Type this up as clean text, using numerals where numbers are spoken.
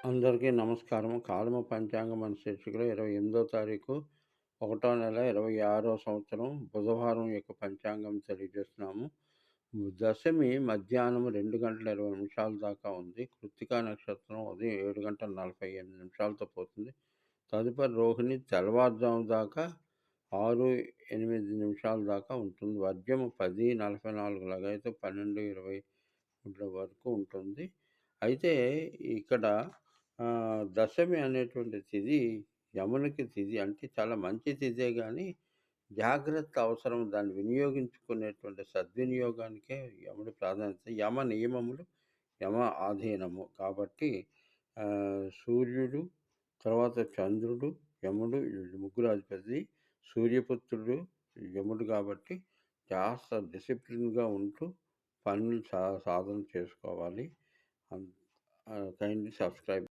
అందరికీ నమస్కారం. కాలమ పంచాంగం మన శీర్షికలో 28వ తారీఖు, ఒకటో నెల 26వ సంవత్సరం బుధవారం యొక్క పంచాంగం తెలియజేస్తున్నాము. దశమి మధ్యాహ్నం 2:20 దాకా ఉంది. కృత్తికా నక్షత్రం ఉదయం 7:48 పోతుంది. తదుపరి రోహిణి తెల్లవారుజాము దాకా 6, 8 దాకా ఉంటుంది. వర్జము 10:44 లగైతే 12:20 వరకు ఉంటుంది. అయితే ఇక్కడ దశమి అనేటువంటి తిథి యమునికి తిథి. అంటే చాలా మంచి తిథే గానీ, జాగ్రత్త అవసరం. దాన్ని వినియోగించుకునేటువంటి సద్వినియోగానికే యముడి ప్రాధాన్యత. యమ నియమములు, యమ ఆధీనము. కాబట్టి సూర్యుడు, తర్వాత చంద్రుడు, యముడు, ముగ్గురు అధిపతి. సూర్యపుత్రుడు యముడు కాబట్టి కాస్త డిసిప్లిన్‌గా ఉంటూ పనులు సాధన చేసుకోవాలి. Kindly subscribe.